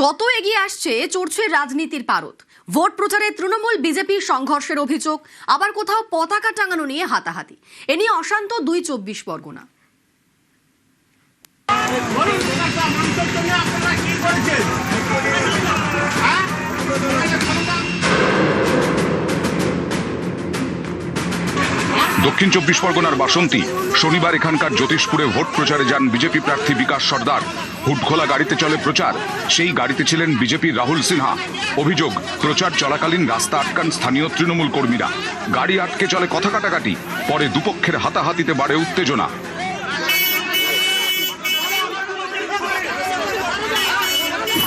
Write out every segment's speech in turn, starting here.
যত এগিয়ে আসছে চড়ছে রাজনীতির পারদ। ভোট প্রচারে তৃণমূল বিজেপি সংঘর্ষের অভিযোগ, আবার কোথাও পতাকা টাঙানো নিয়ে হাতাহাতি। এ নিয়ে অশান্ত ২ পরগনা। দক্ষিণ ২৪ পরগনার বাসন্তী। শনিবার এখানকার জ্যোতিষপুরে ভোট প্রচারে যান বিজেপি প্রার্থী বিকাশ সর্দার। হুডখোলা গাড়িতে চলে প্রচার। সেই গাড়িতে ছিলেন বিজেপির রাহুল সিনহা। অভিযোগ, প্রচার চলাকালীন রাস্তা আটকান স্থানীয় তৃণমূল কর্মীরা। গাড়ি আটকে চলে কথা কাটাকাটি। পরে দুপক্ষের হাতাহাতিতে বাড়ে উত্তেজনা।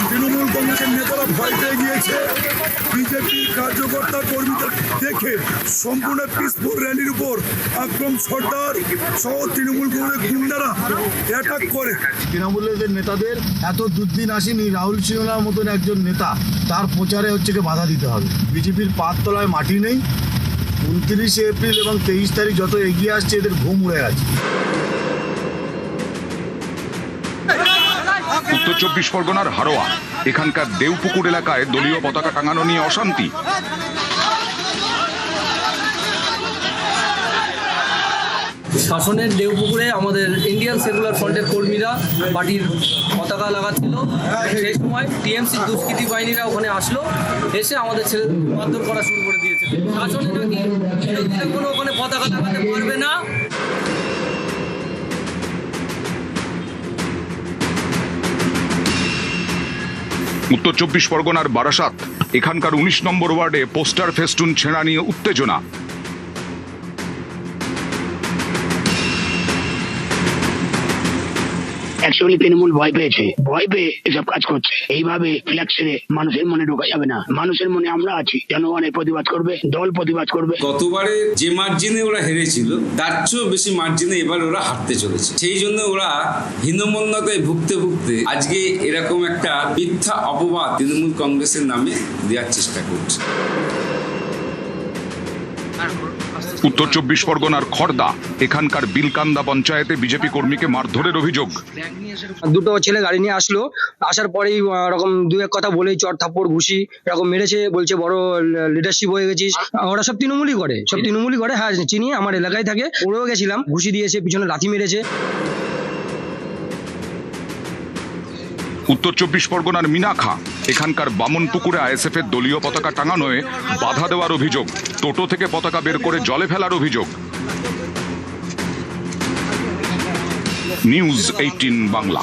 তৃণমূল কংগ্রেসের নেতারা ভয় পেয়ে গিয়েছে। বিজেপি কার্যকর্তা কর্মীদের দেখে সম্পূর্ণ পিসফুল র্যালির উপর আকরম সর্দার সহ তৃণমূল কংগ্রেসের গুন্ডারা অ্যাটাক করে। তৃণমূলের নেতাদের এত দুর্দিন আসেনি। রাহুল সিনহার মতন একজন নেতা, তার প্রচারে হচ্ছে বাধা দিতে হবে। বিজেপির পাততলায় মাটি নেই। 29 এপ্রিল এবং 23 তারিখ যত এগিয়ে আসছে এদের ঘুম উড়ে গেছে। উত্তর ২৪ পরগনার হারোয়া। এখানকার দেওপুকুর এলাকায় দলীয় পতাকা টাঙানো নিয়ে অশান্তি। শাসনের দেওপুকুরে আমাদের ইন্ডিয়ান সেকুলার ফ্রন্টের কর্মীরা পার্টির পতাকা লাগাচ্ছিল। সেই সময় টিএমসি দুষ্কৃতী বাহিনীরা ওখানে আসলো, এসে আমাদের ছেলে মারধর করা শুরু করে দিয়েছে। শাসনে নাকি কোনো ওখানে পতাকা লাগাতে পারবে না। উত্তর ২৪ পরগনার বারাসাত। এখানকার ১৯ নম্বর ওয়ার্ডে পোস্টার ফেস্টুন ছেঁড়া নিয়ে উত্তেজনা। অ্যাকচুয়ালি তৃণমূল ভয় পেয়ে এসব কাজ করছে। এইভাবে ফ্ল্যাক্স ছেড়ে মানুষের মনে ঢোকা যাবে না। মানুষের মনে আমরা আছি, জনগণের প্রতিবাদ করবে, দল প্রতিবাদ করবে। গতবারে যে মার্জিনে ওরা হেরেছিল তার চেয়েও বেশি মার্জিনে এবার ওরা হারতে চলেছে। সেই জন্য ওরা হীনমন্যতায় ভুগতে আজকে এরকম একটা মিথ্যা অপবাদ তৃণমূল কংগ্রেসের নামে দেওয়ার চেষ্টা করছে। উত্তর ২৪ পরগনার খড়দা। এখানকার বিলকান্দা পঞ্চায়েতে বিজেপি কর্মীকে মারধরের অভিযোগ। দুটো ছেলে গাড়ি নিয়ে আসলো, আসার পরেই এরকম দু এক কথা বলেই চড় থাপ্পড় ঘুষি এরকম মেরেছে। বলছে বড় লিডারশিপ হয়ে গেছিস। ওরা সব তৃণমূলই করে। হ্যাঁ চিনি, আমার এলাকায় থাকে। ওরেও গেছিলাম, ঘুষি দিয়েছে, পিছনে লাথি মেরেছে। উত্তর ২৪ পরগনার মিনাখা। এখানকার বামনপুকুরে আইএসএফ এর দলীয় পতাকা টাঙানোয় বাধা দেওয়ার অভিযোগ। টোটো থেকে পতাকা বের করে জলে ফেলার অভিযোগ। নিউজ 18 বাংলা।